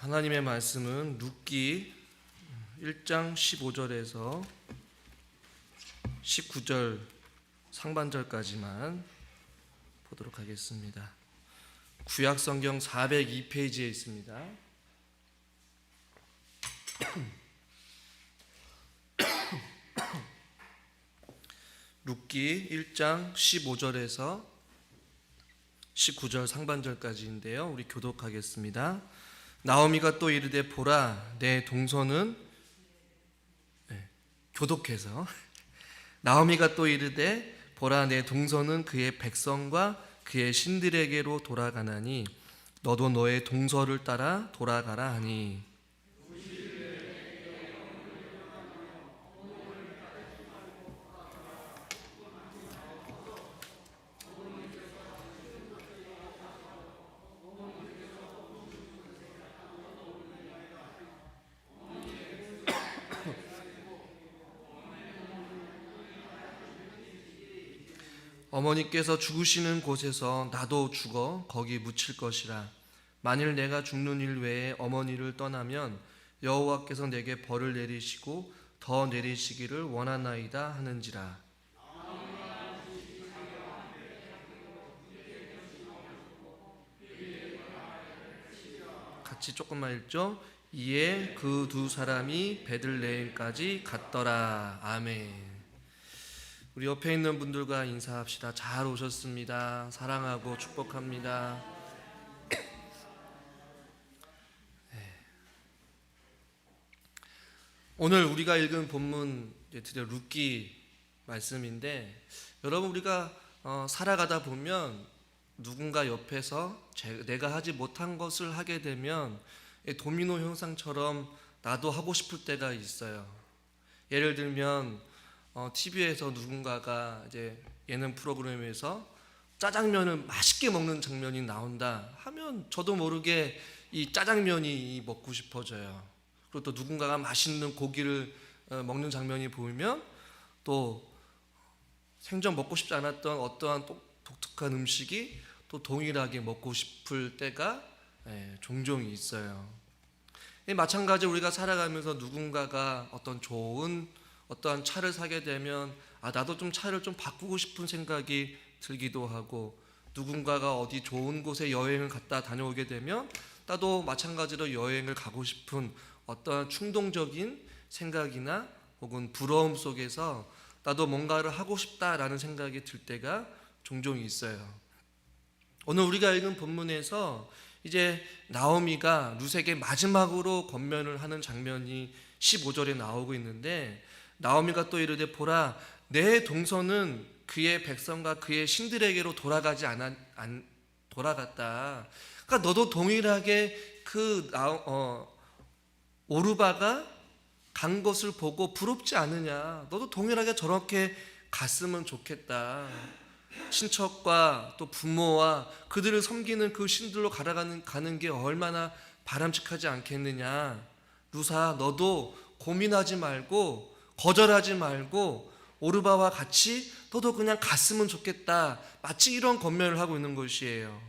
하나님의 말씀은 룻기 1장 15절에서 19절 상반절까지만 보도록 하겠습니다. 구약 성경 402페이지에 있습니다. 룻기 1장 15절에서 19절 상반절까지인데요. 우리 교독하겠습니다. 나오미가 또 이르되 보라 내 동서는 교독해서 나오미가 또 이르되 보라 내 동서는 그의 백성과 그의 신들에게로 돌아가나니 너도 너의 동서를 따라 돌아가라 하니 어머니께서 죽으시는 곳에서 나도 죽어 거기 묻힐 것이라. 만일 내가 죽는 일 외에 어머니를 떠나면 여호와께서 내게 벌을 내리시고 더 내리시기를 원하나이다 하는지라. 같이 조금만 읽죠. 이에 그 두 사람이 베들레헴까지 갔더라. 아멘. 우리 옆에 있는 분들과 인사합시다. 잘 오셨습니다. 사랑하고 축복합니다. 오늘 우리가 읽은 본문 드디어 룻기 말씀인데, 여러분 우리가 살아가다 보면 누군가 옆에서 내가 하지 못한 것을 하게 되면 도미노 현상처럼 나도 하고 싶을 때가 있어요. 예를 들면 TV에서 누군가가 이제 예능 프로그램에서 짜장면을 맛있게 먹는 장면이 나온다 하면 저도 모르게 이 짜장면이 먹고 싶어져요. 그리고 또 누군가가 맛있는 고기를 먹는 장면이 보이면 또 생전 먹고 싶지 않았던 어떠한 독특한 음식이 또 동일하게 먹고 싶을 때가 종종 있어요. 마찬가지로 우리가 살아가면서 누군가가 어떠한 차를 사게 되면 나도 좀 차를 좀 바꾸고 싶은 생각이 들기도 하고, 누군가가 어디 좋은 곳에 여행을 갔다 다녀오게 되면 나도 마찬가지로 여행을 가고 싶은 어떠한 충동적인 생각이나 혹은 부러움 속에서 나도 뭔가를 하고 싶다라는 생각이 들 때가 종종 있어요. 오늘 우리가 읽은 본문에서 이제 나오미가 룻에게 마지막으로 권면을 하는 장면이 15절에 나오고 있는데, 나오미가 또 이르되 보라 내 동서는 그의 백성과 그의 신들에게로 돌아갔다. 그러니까 너도 동일하게 오르바가 간 것을 보고 부럽지 않느냐. 너도 동일하게 저렇게 갔으면 좋겠다. 친척과 또 부모와 그들을 섬기는 그 신들로 가는 게 얼마나 바람직하지 않겠느냐. 룻아 너도 고민하지 말고 거절하지 말고 오르바와 같이 너도 그냥 갔으면 좋겠다. 마치 이런 권면을 하고 있는 것이에요.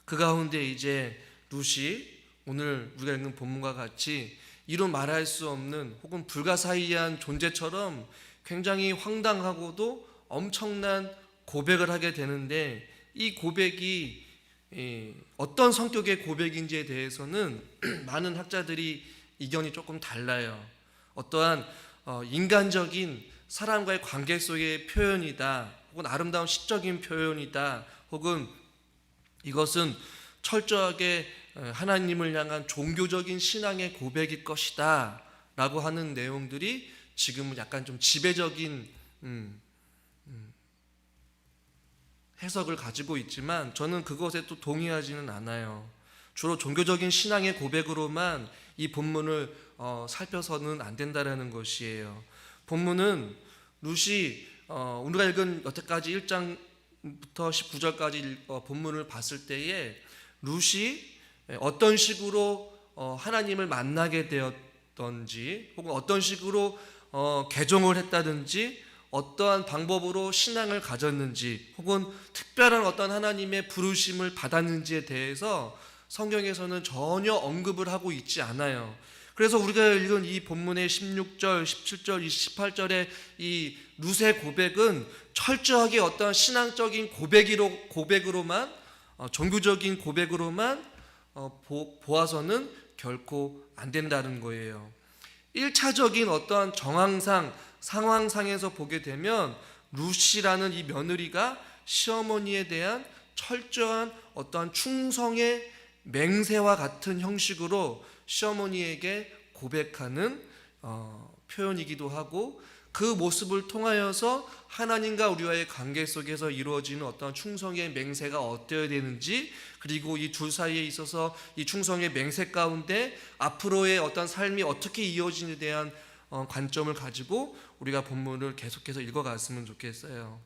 그 가운데 이제 룻이 오늘 우리가 읽는 본문과 같이 이루 말할 수 없는 혹은 불가사의한 존재처럼 굉장히 황당하고도 엄청난 고백을 하게 되는데, 이 고백이 어떤 성격의 고백인지에 대해서는 많은 학자들이 의견이 조금 달라요. 어떠한 인간적인 사람과의 관계 속의 표현이다, 혹은 아름다운 시적인 표현이다, 혹은 이것은 철저하게 하나님을 향한 종교적인 신앙의 고백일 것이다 라고 하는 내용들이 지금은 약간 좀 지배적인 해석을 가지고 있지만, 저는 그것에 또 동의하지는 않아요. 주로 종교적인 신앙의 고백으로만 이 본문을 살펴서는 안 된다라는 것이에요. 본문은 룻이 우리가 읽은 여태까지 1장부터 19절까지 본문을 봤을 때에 룻이 어떤 식으로 하나님을 만나게 되었던지, 혹은 어떤 식으로 개종을 했다든지, 어떠한 방법으로 신앙을 가졌는지, 혹은 특별한 어떤 하나님의 부르심을 받았는지에 대해서 성경에서는 전혀 언급을 하고 있지 않아요. 그래서 우리가 읽은 이 본문의 16절, 17절, 18절의 이 룻의 고백은 철저하게 어떤 신앙적인 고백으로만 종교적인 고백으로만 보아서는 결코 안 된다는 거예요. 1차적인 어떠한 정황상 상황상에서 보게 되면 룻이라는 이 며느리가 시어머니에 대한 철저한 어떠한 충성의 맹세와 같은 형식으로 시어머니에게 고백하는 표현이기도 하고, 그 모습을 통하여서 하나님과 우리와의 관계 속에서 이루어지는 어떤 충성의 맹세가 어떠해야 되는지, 그리고 이 둘 사이에 있어서 이 충성의 맹세 가운데 앞으로의 어떤 삶이 어떻게 이어지는에 대한 관점을 가지고 우리가 본문을 계속해서 읽어갔으면 좋겠어요.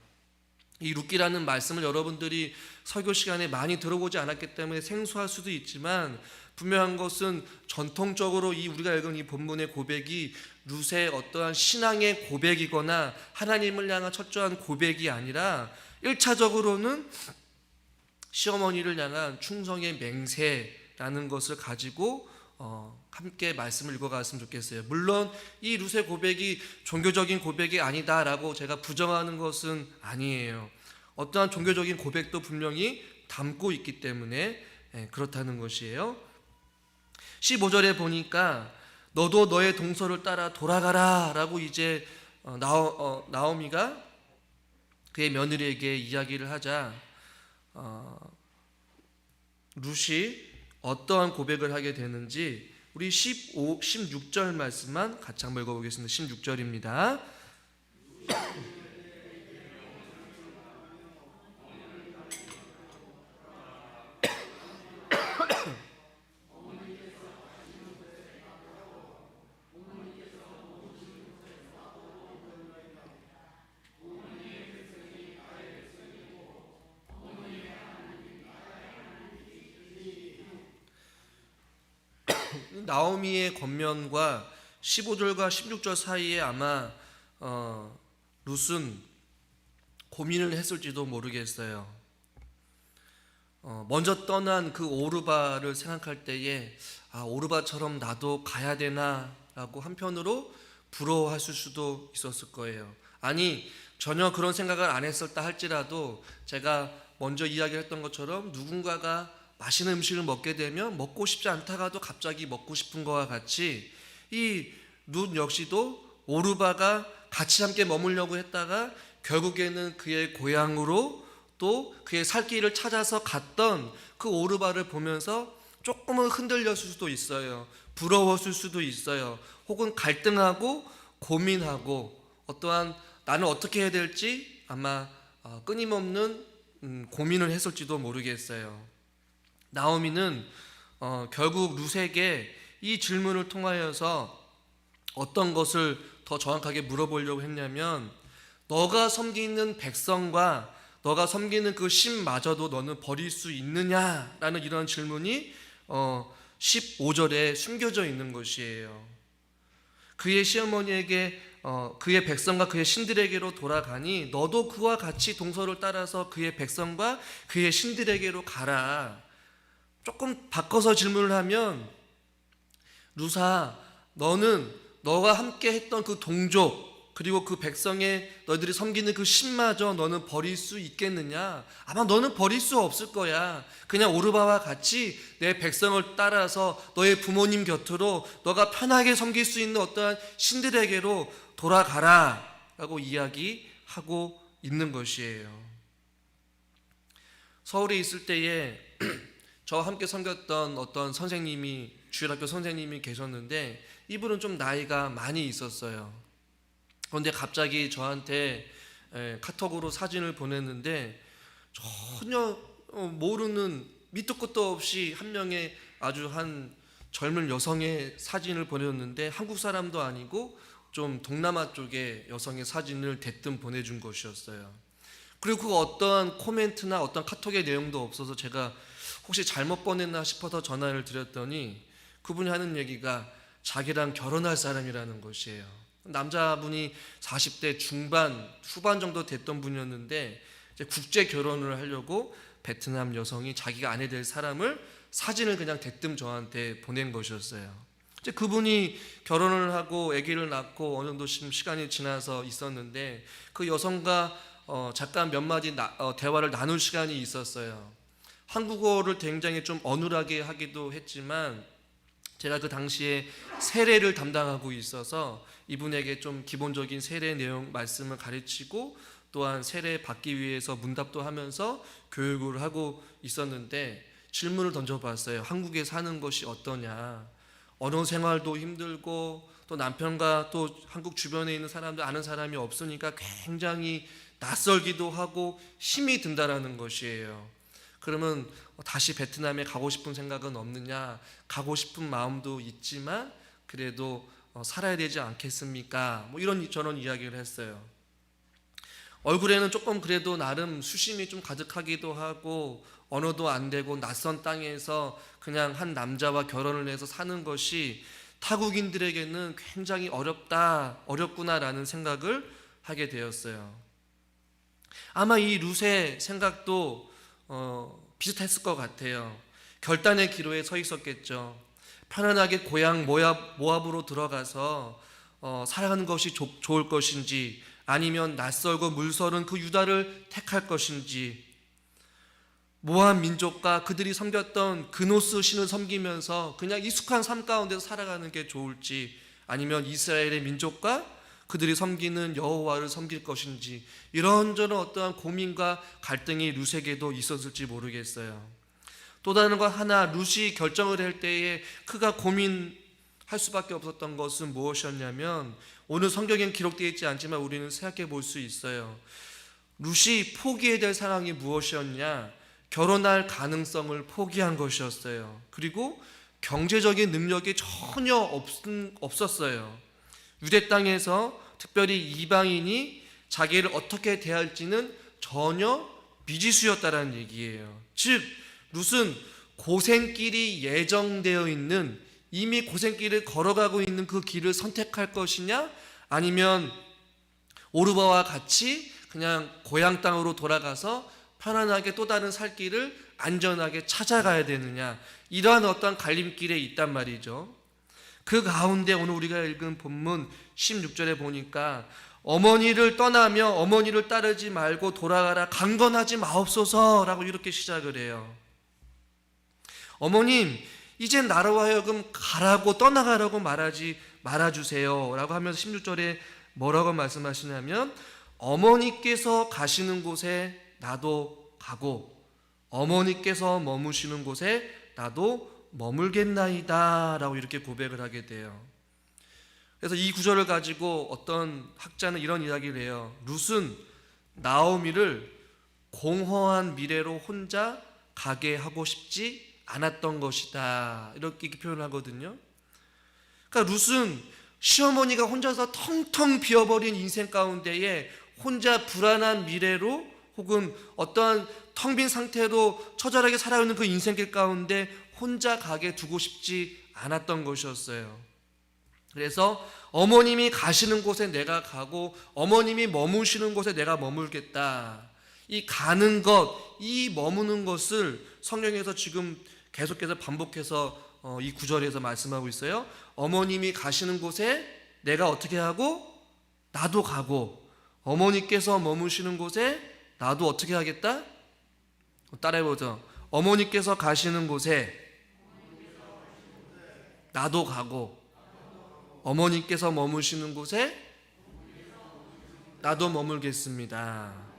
이 룻기라는 말씀을 여러분들이 설교 시간에 많이 들어보지 않았기 때문에 생소할 수도 있지만, 분명한 것은 전통적으로 이 우리가 읽은 이 본문의 고백이 룻의 어떠한 신앙의 고백이거나 하나님을 향한 철저한 고백이 아니라 1차적으로는 시어머니를 향한 충성의 맹세라는 것을 가지고 함께 말씀을 읽어갔으면 좋겠어요. 물론 이 룻의 고백이 종교적인 고백이 아니다라고 제가 부정하는 것은 아니에요. 어떠한 종교적인 고백도 분명히 담고 있기 때문에 그렇다는 것이에요. 15절에 보니까 너도 너의 동서를 따라 돌아가라 라고 이제 나오미가 그의 며느리에게 이야기를 하자 룻이 어떠한 고백을 하게 되는지 우리 16절 말씀만 같이 한번 읽어보겠습니다. 16절입니다. 나오미의 권면과 15절과 16절 사이에 아마 룻은 고민을 했을지도 모르겠어요. 먼저 떠난 그 오르바를 생각할 때에 오르바처럼 나도 가야 되나 라고 한편으로 부러워했을 수도 있었을 거예요. 아니, 전혀 그런 생각을 안 했었다 할지라도 제가 먼저 이야기를 했던 것처럼 누군가가 맛있는 음식을 먹게 되면 먹고 싶지 않다가도 갑자기 먹고 싶은 것과 같이 이 룻 역시도 오르바가 같이 함께 머물려고 했다가 결국에는 그의 고향으로 또 그의 살 길을 찾아서 갔던 그 오르바를 보면서 조금은 흔들렸을 수도 있어요. 부러웠을 수도 있어요. 혹은 갈등하고 고민하고 어떠한 나는 어떻게 해야 될지 아마 끊임없는 고민을 했을지도 모르겠어요. 나오미는 결국 룻에게 이 질문을 통하여서 어떤 것을 더 정확하게 물어보려고 했냐면, 너가 섬기는 백성과 너가 섬기는 그 신마저도 너는 버릴 수 있느냐라는 이런 질문이 15절에 숨겨져 있는 것이에요. 그의 시어머니에게 그의 백성과 그의 신들에게로 돌아가니 너도 그와 같이 동서를 따라서 그의 백성과 그의 신들에게로 가라. 조금 바꿔서 질문을 하면, 룻아, 너는 너가 함께 했던 그 동족 그리고 그 백성의 너희들이 섬기는 그 신마저 너는 버릴 수 있겠느냐? 아마 너는 버릴 수 없을 거야. 그냥 오르바와 같이 내 백성을 따라서 너의 부모님 곁으로 너가 편하게 섬길 수 있는 어떠한 신들에게로 돌아가라 라고 이야기하고 있는 것이에요. 서울에 있을 때에 저와 함께 섬겼던 어떤 선생님이, 주일학교 선생님이 계셨는데 이분은 좀 나이가 많이 있었어요. 그런데 갑자기 저한테 카톡으로 사진을 보냈는데 전혀 모르는, 밑도 끝도 없이 한 명의 아주 한 젊은 여성의 사진을 보내줬는데 한국 사람도 아니고 좀 동남아 쪽의 여성의 사진을 대뜸 보내준 것이었어요. 그리고 그 어떤 코멘트나 어떤 카톡의 내용도 없어서 제가 혹시 잘못 보냈나 싶어서 전화를 드렸더니 그분이 하는 얘기가 자기랑 결혼할 사람이라는 것이에요. 남자분이 40대 중반, 후반 정도 됐던 분이었는데 이제 국제 결혼을 하려고 베트남 여성이 자기가 아내 될 사람을 사진을 그냥 대뜸 저한테 보낸 것이었어요. 이제 그분이 결혼을 하고 아기를 낳고 어느 정도 시간이 지나서 있었는데 그 여성과 잠깐 몇 마디 대화를 나눌 시간이 있었어요. 한국어를 굉장히 좀 어눌하게 하기도 했지만 제가 그 당시에 세례를 담당하고 있어서 이분에게 좀 기본적인 세례 내용 말씀을 가르치고 또한 세례 받기 위해서 문답도 하면서 교육을 하고 있었는데 질문을 던져봤어요. 한국에 사는 것이 어떠냐, 언어 생활도 힘들고 또 남편과 또 한국 주변에 있는 사람들 아는 사람이 없으니까 굉장히 낯설기도 하고 힘이 든다라는 것이에요. 그러면 다시 베트남에 가고 싶은 생각은 없느냐? 가고 싶은 마음도 있지만 그래도 살아야 되지 않겠습니까? 뭐 이런 저런 이야기를 했어요. 얼굴에는 조금 그래도 나름 수심이 좀 가득하기도 하고 언어도 안 되고 낯선 땅에서 그냥 한 남자와 결혼을 해서 사는 것이 타국인들에게는 굉장히 어렵구나라는 생각을 하게 되었어요. 아마 이 룻의 생각도 비슷했을 것 같아요. 결단의 기로에 서 있었겠죠. 편안하게 고향 모압으로 들어가서 살아가는 것이 좋을 것인지 아니면 낯설고 물서른 그 유다를 택할 것인지, 모압 민족과 그들이 섬겼던 그노스 신을 섬기면서 그냥 익숙한 삶 가운데서 살아가는 게 좋을지 아니면 이스라엘의 민족과 그들이 섬기는 여호와를 섬길 것인지, 이런저런 어떠한 고민과 갈등이 룻에게도 있었을지 모르겠어요. 또 다른 것 하나, 룻이 결정을 할 때에 그가 고민할 수밖에 없었던 것은 무엇이었냐면, 오늘 성경엔 기록되어 있지 않지만 우리는 생각해 볼 수 있어요. 룻이 포기해야 될 상황이 무엇이었냐? 결혼할 가능성을 포기한 것이었어요. 그리고 경제적인 능력이 전혀 없었어요. 유대 땅에서 특별히 이방인이 자기를 어떻게 대할지는 전혀 미지수였다라는 얘기예요. 즉 룻은 고생길이 예정되어 있는, 이미 고생길을 걸어가고 있는 그 길을 선택할 것이냐, 아니면 오르바와 같이 그냥 고향 땅으로 돌아가서 편안하게 또 다른 살 길을 안전하게 찾아가야 되느냐, 이러한 어떤 갈림길에 있단 말이죠. 그 가운데 오늘 우리가 읽은 본문 16절에 보니까 어머니를 떠나며 어머니를 따르지 말고 돌아가라, 강건하지 마옵소서라고 이렇게 시작을 해요. 어머님, 이제 나로 하여금 가라고, 떠나가라고 말하지 말아주세요 라고 하면서 16절에 뭐라고 말씀하시냐면, 어머니께서 가시는 곳에 나도 가고 어머니께서 머무시는 곳에 나도 머물겠나이다 라고 이렇게 고백을 하게 돼요. 그래서 이 구절을 가지고 어떤 학자는 이런 이야기를 해요. 룻은 나오미를 공허한 미래로 혼자 가게 하고 싶지 않았던 것이다, 이렇게 표현을 하거든요. 그러니까 룻은 시어머니가 혼자서 텅텅 비어버린 인생 가운데에 혼자 불안한 미래로 혹은 어떠한 텅 빈 상태로 처절하게 살아가는 그 인생길 가운데 혼자 가게 두고 싶지 않았던 것이었어요. 그래서 어머님이 가시는 곳에 내가 가고 어머님이 머무시는 곳에 내가 머물겠다. 이 가는 것, 이 머무는 것을 성경에서 지금 계속해서 반복해서 이 구절에서 말씀하고 있어요. 어머님이 가시는 곳에 내가 어떻게 하고? 나도 가고, 어머니께서 머무시는 곳에 나도 어떻게 하겠다? 따라해보죠. 어머니께서 가시는 곳에 나도 가고, 어머니께서 머무시는 곳에 나도 머물겠습니다.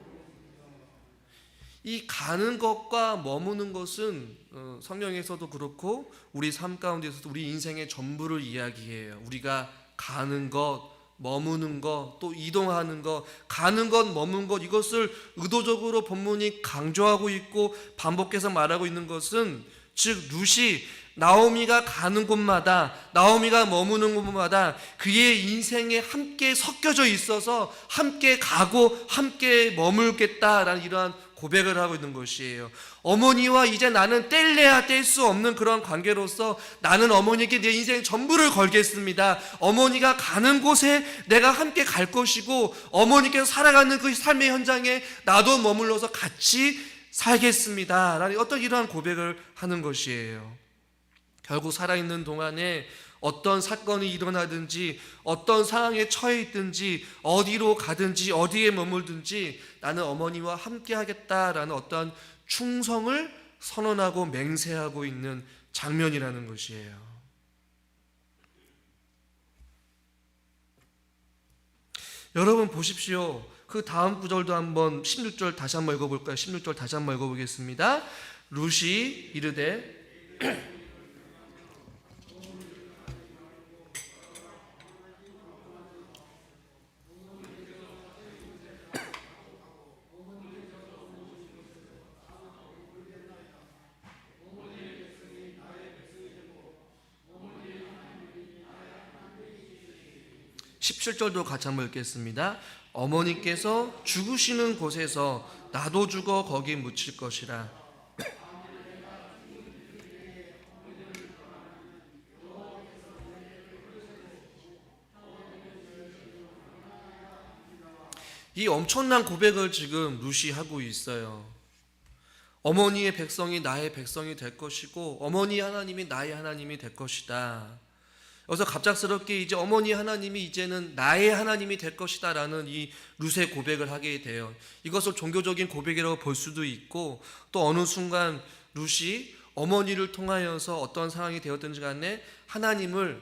이 가는 것과 머무는 것은 성경에서도 그렇고 우리 삶 가운데서도 우리 인생의 전부를 이야기해요. 우리가 가는 것, 머무는 것, 또 이동하는 것, 가는 것, 머무는 것, 이것을 의도적으로 본문이 강조하고 있고 반복해서 말하고 있는 것은, 즉 룻이 나오미가 가는 곳마다, 나오미가 머무는 곳마다 그의 인생에 함께 섞여져 있어서 함께 가고 함께 머물겠다라는 이러한 고백을 하고 있는 것이에요. 어머니와 이제 나는 뗄래야 뗄 수 없는 그런 관계로서 나는 어머니께 내 인생 전부를 걸겠습니다. 어머니가 가는 곳에 내가 함께 갈 것이고 어머니께서 살아가는 그 삶의 현장에 나도 머물러서 같이 살겠습니다 라는 어떤 이러한 고백을 하는 것이에요. 결국 살아있는 동안에 어떤 사건이 일어나든지 어떤 상황에 처해 있든지 어디로 가든지 어디에 머물든지 나는 어머니와 함께 하겠다라는 어떤 충성을 선언하고 맹세하고 있는 장면이라는 것이에요. 여러분 보십시오. 그 다음 구절도 한번 16절 다시 한번 읽어볼까요? 16절 다시 한번 읽어보겠습니다. 룻이 이르되 17절도 같이 한번 읽겠습니다. 어머니께서 죽으시는 곳에서 나도 죽어 거기 묻힐 것이라. 이 엄청난 고백을 지금 룻이 하고 있어요. 어머니의 백성이 나의 백성이 될 것이고 어머니 하나님이 나의 하나님이 될 것이다. 여기서 갑작스럽게 이제 어머니 하나님이 이제는 나의 하나님이 될 것이다 라는 이 룻의 고백을 하게 돼요. 이것을 종교적인 고백이라고 볼 수도 있고, 또 어느 순간 룻이 어머니를 통하여서 어떤 상황이 되었든지 간에 하나님을,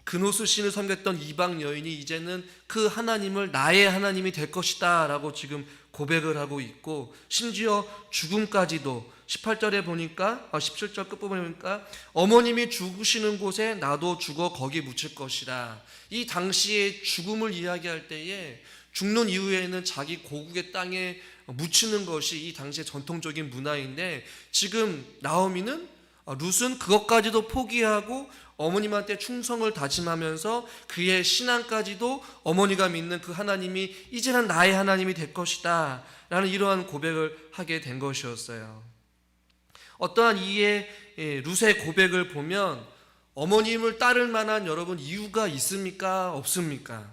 그노스 신을 섬겼던 이방 여인이 이제는 그 하나님을 나의 하나님이 될 것이다 라고 지금 고백을 하고 있고, 심지어 죽음까지도 18절에 보니까 17절 끝부분에 보니까 어머님이 죽으시는 곳에 나도 죽어 거기 묻힐 것이라. 이 당시의 죽음을 이야기할 때에 죽는 이후에는 자기 고국의 땅에 묻히는 것이 이 당시의 전통적인 문화인데, 지금 나오미는 룻은 그것까지도 포기하고 어머님한테 충성을 다짐하면서 그의 신앙까지도 어머니가 믿는 그 하나님이 이제는 나의 하나님이 될 것이다 라는 이러한 고백을 하게 된 것이었어요. 어떠한 이의 룻의 고백을 보면 어머님을 따를 만한 여러분 이유가 있습니까? 없습니까?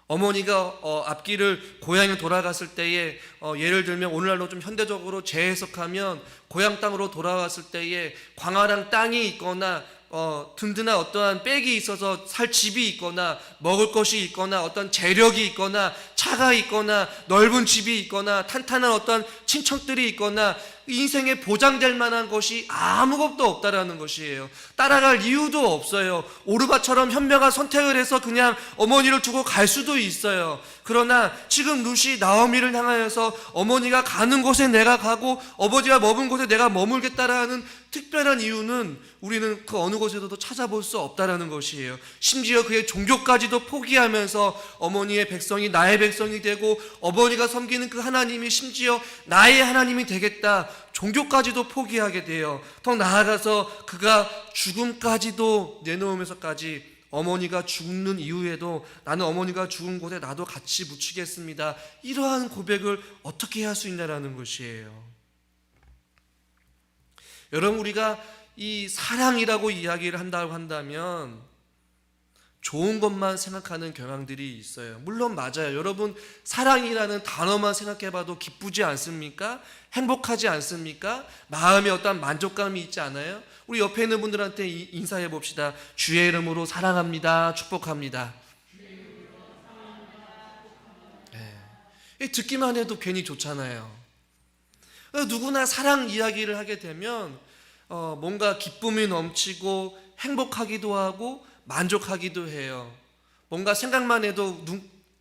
어머니가 앞길을 고향에 돌아갔을 때에 예를 들면 오늘날로 좀 현대적으로 재해석하면 고향 땅으로 돌아왔을 때에 광활한 땅이 있거나 든든한 어떠한 백이 있어서 살 집이 있거나 먹을 것이 있거나 어떤 재력이 있거나 차가 있거나 넓은 집이 있거나 탄탄한 어떤 친척들이 있거나 인생에 보장될 만한 것이 아무것도 없다라는 것이에요. 따라갈 이유도 없어요. 오르바처럼 현명한 선택을 해서 그냥 어머니를 두고 갈 수도 있어요. 그러나 지금 룻이 나오미를 향하여서 어머니가 가는 곳에 내가 가고 아버지가 머문 곳에 내가 머물겠다라는 특별한 이유는 우리는 그 어느 곳에서도 찾아볼 수 없다라는 것이에요. 심지어 그의 종교까지도 포기하면서 어머니의 백성이 나의 백성이 되고 어머니가 섬기는 그 하나님이 심지어 나의 하나님이 되겠다, 종교까지도 포기하게 돼요. 더 나아가서 그가 죽음까지도 내놓으면서까지 어머니가 죽는 이후에도 나는 어머니가 죽은 곳에 나도 같이 묻히겠습니다, 이러한 고백을 어떻게 할 수 있냐라는 것이에요. 여러분, 우리가 이 사랑이라고 이야기를 한다고 한다면 좋은 것만 생각하는 경향들이 있어요. 물론 맞아요. 여러분, 사랑이라는 단어만 생각해봐도 기쁘지 않습니까? 행복하지 않습니까? 마음에 어떤 만족감이 있지 않아요? 우리 옆에 있는 분들한테 인사해 봅시다. 주의 이름으로 사랑합니다, 축복합니다. 네. 듣기만 해도 괜히 좋잖아요. 누구나 사랑 이야기를 하게 되면 뭔가 기쁨이 넘치고 행복하기도 하고 만족하기도 해요. 뭔가 생각만 해도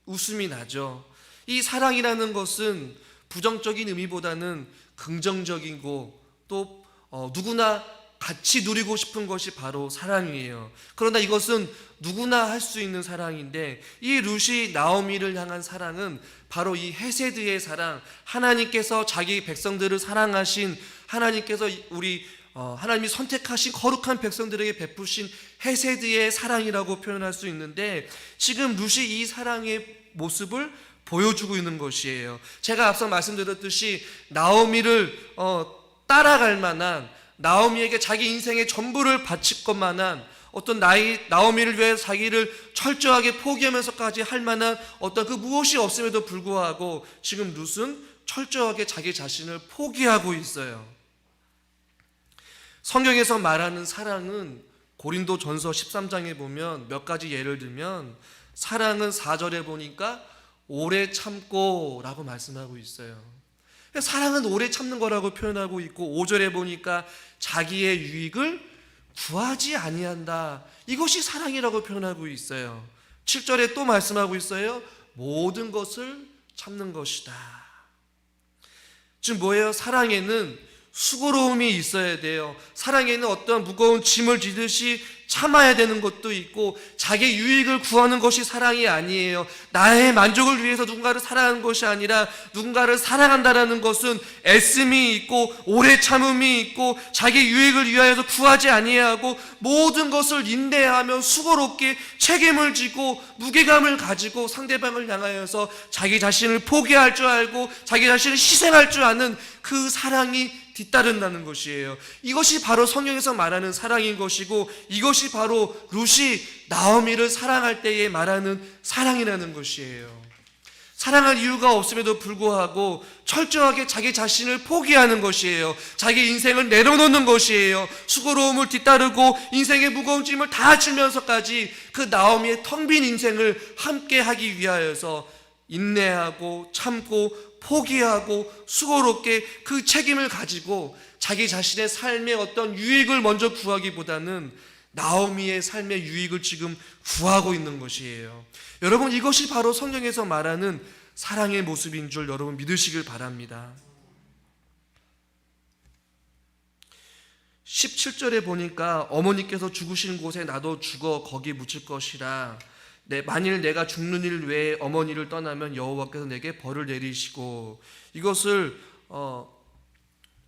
웃음이 나죠. 이 사랑이라는 것은 부정적인 의미보다는 긍정적이고 또 누구나 같이 누리고 싶은 것이 바로 사랑이에요. 그러나 이것은 누구나 할 수 있는 사랑인데, 이 룻이 나오미를 향한 사랑은 바로 이 헤세드의 사랑, 하나님께서 자기 백성들을 사랑하신, 하나님께서 하나님이 선택하신 거룩한 백성들에게 베푸신 헤세드의 사랑이라고 표현할 수 있는데, 지금 룻이 이 사랑의 모습을 보여주고 있는 것이에요. 제가 앞서 말씀드렸듯이 나오미를 따라갈 만한, 나오미에게 자기 인생의 전부를 바칠 것만한 어떤 나오미를 위해 자기를 철저하게 포기하면서까지 할 만한 어떤 그 무엇이 없음에도 불구하고 지금 룻은 철저하게 자기 자신을 포기하고 있어요. 성경에서 말하는 사랑은 고린도전서 13장에 보면 몇 가지 예를 들면 사랑은 4절에 보니까 오래 참고 라고 말씀하고 있어요. 사랑은 오래 참는 거라고 표현하고 있고 5절에 보니까 자기의 유익을 구하지 아니한다. 이것이 사랑이라고 표현하고 있어요. 7절에 또 말씀하고 있어요. 모든 것을 참는 것이다. 지금 뭐예요? 사랑에는 수고로움이 있어야 돼요. 사랑에는 어떤 무거운 짐을 지듯이 참아야 되는 것도 있고 자기 유익을 구하는 것이 사랑이 아니에요. 나의 만족을 위해서 누군가를 사랑하는 것이 아니라 누군가를 사랑한다는 것은 애씀이 있고 오래 참음이 있고 자기 유익을 위하여서 구하지 아니하고 모든 것을 인내하며 수고롭게 책임을 지고 무게감을 가지고 상대방을 향하여서 자기 자신을 포기할 줄 알고 자기 자신을 희생할 줄 아는 그 사랑이 뒤따른다는 것이에요. 이것이 바로 성경에서 말하는 사랑인 것이고 이것이 바로 룻이 나오미를 사랑할 때에 말하는 사랑이라는 것이에요. 사랑할 이유가 없음에도 불구하고 철저하게 자기 자신을 포기하는 것이에요. 자기 인생을 내려놓는 것이에요. 수고로움을 뒤따르고 인생의 무거운 짐을 다 지면서까지 그 나오미의 텅 빈 인생을 함께 하기 위하여서 인내하고 참고 포기하고 수고롭게 그 책임을 가지고 자기 자신의 삶의 어떤 유익을 먼저 구하기보다는 나오미의 삶의 유익을 지금 구하고 있는 것이에요. 여러분, 이것이 바로 성경에서 말하는 사랑의 모습인 줄 여러분 믿으시길 바랍니다. 17절에 보니까 어머니께서 죽으신 곳에 나도 죽어 거기 묻힐 것이라. 만일 내가 죽는 일 외에 어머니를 떠나면 여호와께서 내게 벌을 내리시고, 이것을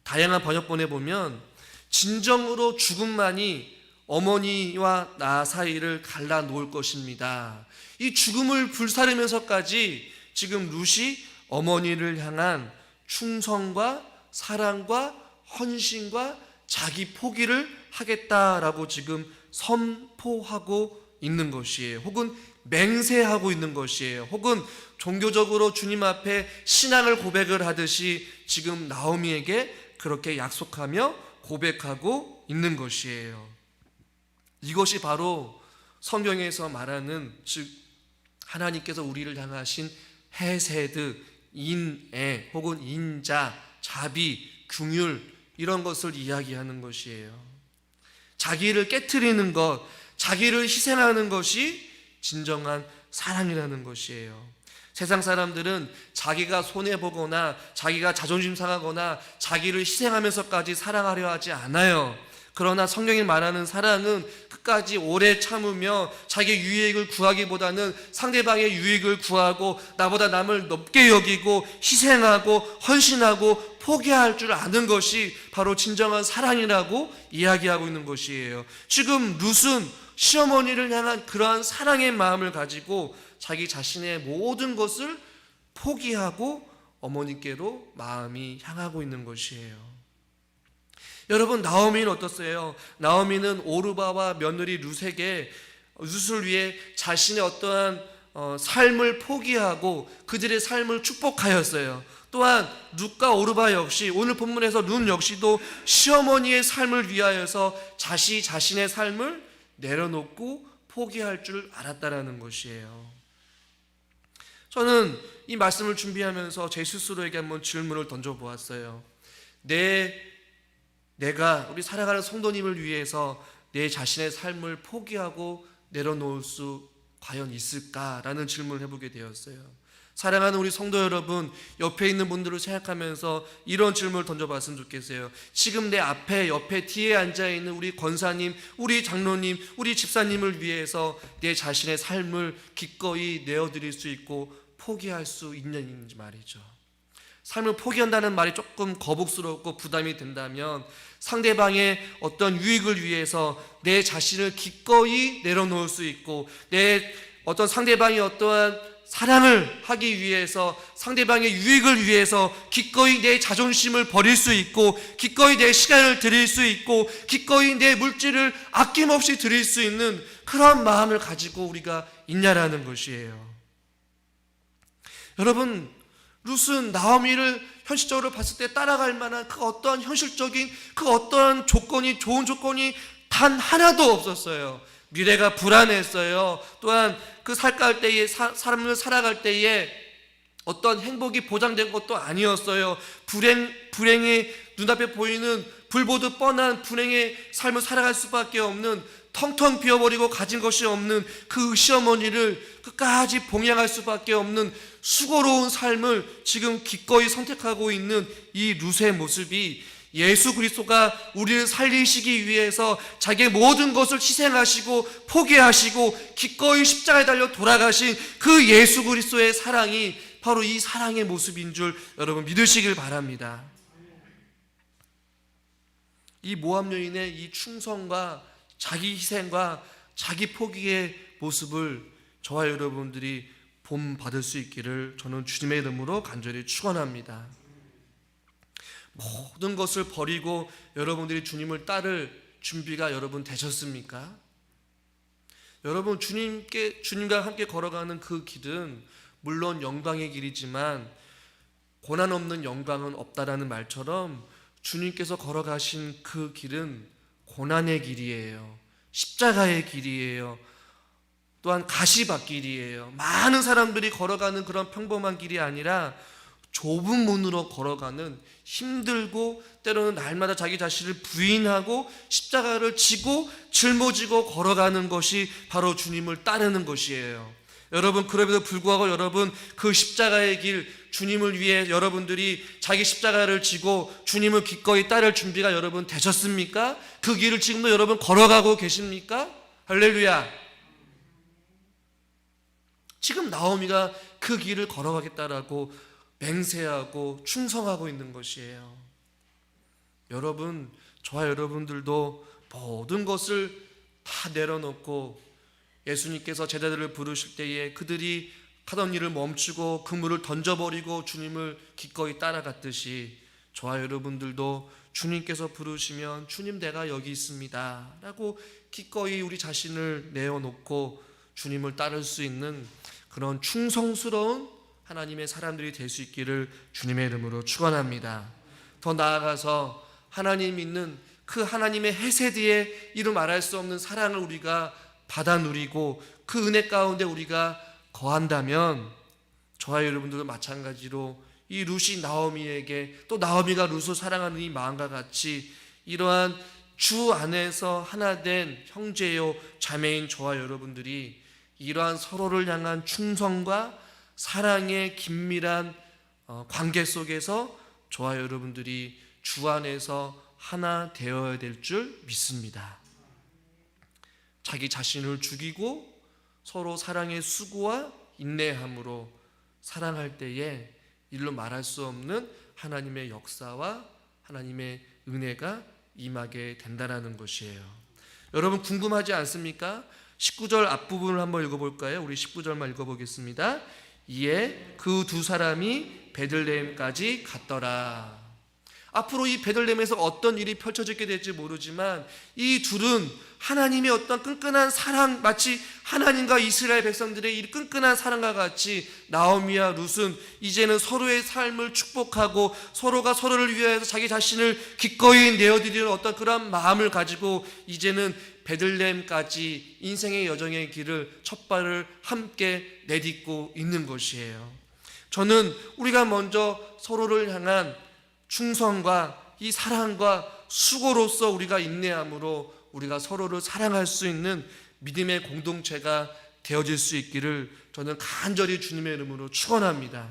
다양한 번역본에 보면 진정으로 죽음만이 어머니와 나 사이를 갈라놓을 것입니다. 이 죽음을 불사르면서까지 지금 룻이 어머니를 향한 충성과 사랑과 헌신과 자기 포기를 하겠다라고 지금 선포하고 있는 것이에요. 혹은 맹세하고 있는 것이에요. 혹은 종교적으로 주님 앞에 신앙을 고백을 하듯이 지금 나오미에게 그렇게 약속하며 고백하고 있는 것이에요. 이것이 바로 성경에서 말하는, 즉 하나님께서 우리를 향하신 헤세드, 인애 혹은 인자, 자비, 긍휼, 이런 것을 이야기하는 것이에요. 자기를 깨트리는 것, 자기를 희생하는 것이 진정한 사랑이라는 것이에요. 세상 사람들은 자기가 손해보거나 자기가 자존심 상하거나 자기를 희생하면서까지 사랑하려 하지 않아요. 그러나 성경이 말하는 사랑은 끝까지 오래 참으며 자기 유익을 구하기보다는 상대방의 유익을 구하고 나보다 남을 높게 여기고 희생하고 헌신하고 포기할 줄 아는 것이 바로 진정한 사랑이라고 이야기하고 있는 것이에요. 지금 룻은 시어머니를 향한 그러한 사랑의 마음을 가지고 자기 자신의 모든 것을 포기하고 어머니께로 마음이 향하고 있는 것이에요. 여러분, 나오미는 어떻어요? 나오미는 오르바와 며느리 룻에게 룻을 위해 자신의 어떠한 삶을 포기하고 그들의 삶을 축복하였어요. 또한 룻과 오르바 역시 오늘 본문에서 룻 역시도 시어머니의 삶을 위하여서 자신의 삶을 내려놓고 포기할 줄 알았다라는 것이에요. 저는 이 말씀을 준비하면서 제 스스로에게 한번 질문을 던져보았어요. 내가 우리 살아가는 성도님을 위해서 내 자신의 삶을 포기하고 내려놓을 수 과연 있을까라는 질문을 해보게 되었어요. 사랑하는 우리 성도 여러분, 옆에 있는 분들을 생각하면서 이런 질문을 던져봤으면 좋겠어요. 지금 내 앞에, 옆에, 뒤에 앉아있는 우리 권사님, 우리 장로님, 우리 집사님을 위해서 내 자신의 삶을 기꺼이 내어드릴 수 있고 포기할 수 있는지 말이죠. 삶을 포기한다는 말이 조금 거북스럽고 부담이 된다면 상대방의 어떤 유익을 위해서 내 자신을 기꺼이 내려놓을 수 있고 내 어떤 상대방이 어떠한 사랑을 하기 위해서 상대방의 유익을 위해서 기꺼이 내 자존심을 버릴 수 있고 기꺼이 내 시간을 드릴 수 있고 기꺼이 내 물질을 아낌없이 드릴 수 있는 그런 마음을 가지고 우리가 있냐라는 것이에요. 여러분, 룻은 나오미를 현실적으로 봤을 때 따라갈 만한 그 어떠한 현실적인 그 어떠한 조건이, 좋은 조건이 단 하나도 없었어요. 미래가 불안했어요. 또한 그 살아갈 때에, 사람을 살아갈 때에 어떤 행복이 보장된 것도 아니었어요. 불행이 눈앞에 보이는 불보듯 뻔한 불행의 삶을 살아갈 수밖에 없는, 텅텅 비어버리고 가진 것이 없는 그 시어머니를 끝까지 봉양할 수밖에 없는 수고로운 삶을 지금 기꺼이 선택하고 있는 이 룻의 모습이, 예수 그리스도가 우리를 살리시기 위해서 자기의 모든 것을 희생하시고 포기하시고 기꺼이 십자가에 달려 돌아가신 그 예수 그리스도의 사랑이 바로 이 사랑의 모습인 줄 여러분 믿으시길 바랍니다. 이 모압 여인의 이 충성과 자기 희생과 자기 포기의 모습을 저와 여러분들이 본받을 수 있기를 저는 주님의 이름으로 간절히 축원합니다. 모든 것을 버리고 여러분들이 주님을 따를 준비가 여러분 되셨습니까? 여러분, 주님과 함께 걸어가는 그 길은 물론 영광의 길이지만 고난 없는 영광은 없다라는 말처럼 주님께서 걸어가신 그 길은 고난의 길이에요. 십자가의 길이에요. 또한 가시밭길이에요. 많은 사람들이 걸어가는 그런 평범한 길이 아니라 좁은 문으로 걸어가는, 힘들고 때로는 날마다 자기 자신을 부인하고 십자가를 지고 짊어지고 걸어가는 것이 바로 주님을 따르는 것이에요. 여러분, 그럼에도 불구하고 여러분 그 십자가의 길, 주님을 위해 여러분들이 자기 십자가를 지고 주님을 기꺼이 따를 준비가 여러분 되셨습니까? 그 길을 지금도 여러분 걸어가고 계십니까? 할렐루야. 지금 나오미가 그 길을 걸어가겠다라고 맹세하고 충성하고 있는 것이에요. 여러분, 저와 여러분들도 모든 것을 다 내려놓고 예수님께서 제자들을 부르실 때에 그들이 하던 일을 멈추고 그물을 던져버리고 주님을 기꺼이 따라갔듯이 저와 여러분들도 주님께서 부르시면 주님 내가 여기 있습니다 라고 기꺼이 우리 자신을 내어놓고 주님을 따를 수 있는 그런 충성스러운 하나님의 사람들이 될 수 있기를 주님의 이름으로 축원합니다. 더 나아가서 하나님 믿는 그 하나님의 헤세드의 이루 말할 수 없는 사랑을 우리가 받아 누리고 그 은혜 가운데 우리가 거한다면 저와 여러분들도 마찬가지로 이 룻이 나오미에게, 또 나오미가 룻을 사랑하는 이 마음과 같이 이러한 주 안에서 하나 된 형제요 자매인 저와 여러분들이 이러한 서로를 향한 충성과 사랑의 긴밀한 관계 속에서 저와 여러분들이 주 안에서 하나 되어야 될 줄 믿습니다. 자기 자신을 죽이고 서로 사랑의 수고와 인내함으로 사랑할 때에 일로 말할 수 없는 하나님의 역사와 하나님의 은혜가 임하게 된다는 것이에요. 여러분 궁금하지 않습니까? 19절 앞부분을 한번 읽어볼까요? 우리 19절만 읽어보겠습니다. 이에 그 두 사람이 베들레헴까지 갔더라. 앞으로 이 베들레헴에서 어떤 일이 펼쳐지게 될지 모르지만 이 둘은 하나님의 어떤 끈끈한 사랑, 마치 하나님과 이스라엘 백성들의 이 끈끈한 사랑과 같이 나오미와 룻은 이제는 서로의 삶을 축복하고 서로가 서로를 위하여서 자기 자신을 기꺼이 내어드리는 어떤 그런 마음을 가지고 이제는 베들레헴까지 인생의 여정의 길을 첫 발을 함께 내딛고 있는 것이에요. 저는 우리가 먼저 서로를 향한 충성과 이 사랑과 수고로서 우리가 인내함으로 우리가 서로를 사랑할 수 있는 믿음의 공동체가 되어질 수 있기를 저는 간절히 주님의 이름으로 축원합니다.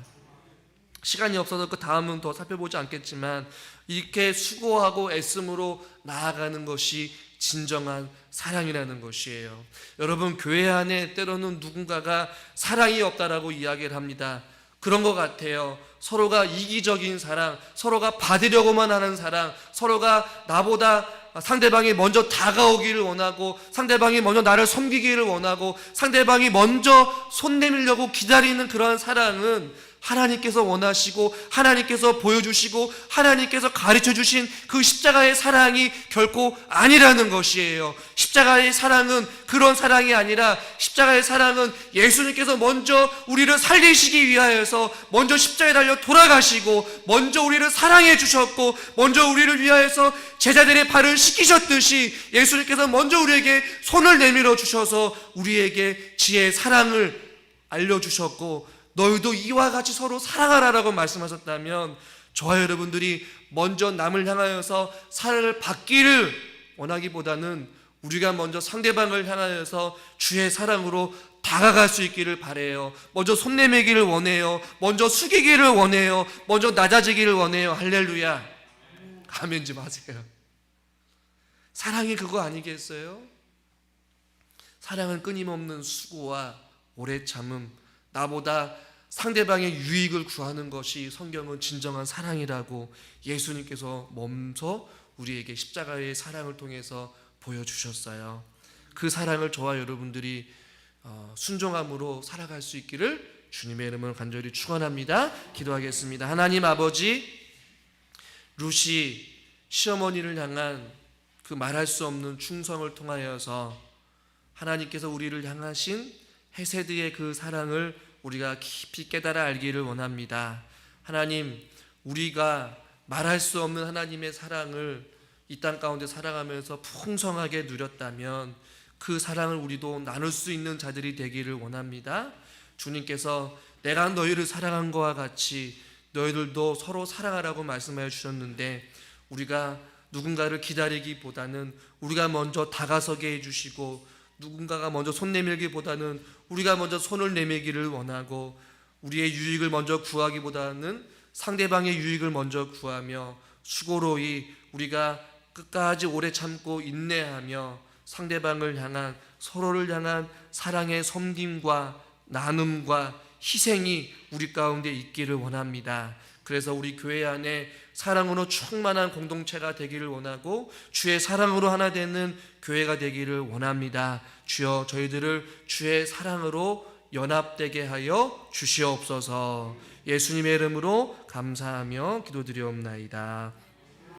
시간이 없어서 그 다음은 더 살펴보지 않겠지만 이렇게 수고하고 애씀으로 나아가는 것이 진정한 사랑이라는 것이에요. 여러분, 교회 안에 때로는 누군가가 사랑이 없다라고 이야기를 합니다. 그런 것 같아요. 서로가 이기적인 사랑, 서로가 받으려고만 하는 사랑, 서로가 나보다 상대방이 먼저 다가오기를 원하고 상대방이 먼저 나를 섬기기를 원하고 상대방이 먼저 손 내밀려고 기다리는 그러한 사랑은 하나님께서 원하시고 하나님께서 보여주시고 하나님께서 가르쳐주신 그 십자가의 사랑이 결코 아니라는 것이에요. 십자가의 사랑은 그런 사랑이 아니라 십자가의 사랑은 예수님께서 먼저 우리를 살리시기 위하여서 먼저 십자가에 달려 돌아가시고 먼저 우리를 사랑해 주셨고 먼저 우리를 위하여서 제자들의 발을 씻기셨듯이 예수님께서 먼저 우리에게 손을 내밀어 주셔서 우리에게 지혜의 사랑을 알려주셨고 너희도 이와 같이 서로 사랑하라라고 말씀하셨다면 저와 여러분들이 먼저 남을 향하여서 사랑을 받기를 원하기보다는 우리가 먼저 상대방을 향하여서 주의 사랑으로 다가갈 수 있기를 바라요. 먼저 손 내밀기를 원해요. 먼저 숙이기를 원해요. 먼저 낮아지기를 원해요. 할렐루야. 아멘 좀 하세요. 사랑이 그거 아니겠어요? 사랑은 끊임없는 수고와 오래 참음, 나보다 상대방의 유익을 구하는 것이 성경은 진정한 사랑이라고 예수님께서 먼저 우리에게 십자가의 사랑을 통해서 보여주셨어요. 그 사랑을 저와 여러분들이 순종함으로 살아갈 수 있기를 주님의 이름으로 간절히 축원합니다. 기도하겠습니다. 하나님 아버지, 루시 시어머니를 향한 그 말할 수 없는 충성을 통하여서 하나님께서 우리를 향하신 헤세드의 그 사랑을 우리가 깊이 깨달아 알기를 원합니다. 하나님, 우리가 말할 수 없는 하나님의 사랑을 이 땅 가운데 살아가면서 풍성하게 누렸다면 그 사랑을 우리도 나눌 수 있는 자들이 되기를 원합니다. 주님께서 내가 너희를 사랑한 것과 같이 너희들도 서로 사랑하라고 말씀하여 주셨는데 우리가 누군가를 기다리기보다는 우리가 먼저 다가서게 해주시고 누군가가 먼저 손 내밀기보다는 우리가 먼저 손을 내밀기를 원하고 우리의 유익을 먼저 구하기보다는 상대방의 유익을 먼저 구하며 수고로이 우리가 끝까지 오래 참고 인내하며 상대방을 향한 서로를 향한 사랑의 섬김과 나눔과 희생이 우리 가운데 있기를 원합니다. 그래서 우리 교회 안에 사랑으로 충만한 공동체가 되기를 원하고 주의 사랑으로 하나 되는 교회가 되기를 원합니다. 주여 저희들을 주의 사랑으로 연합되게 하여 주시옵소서. 예수님의 이름으로 감사하며 기도드리옵나이다.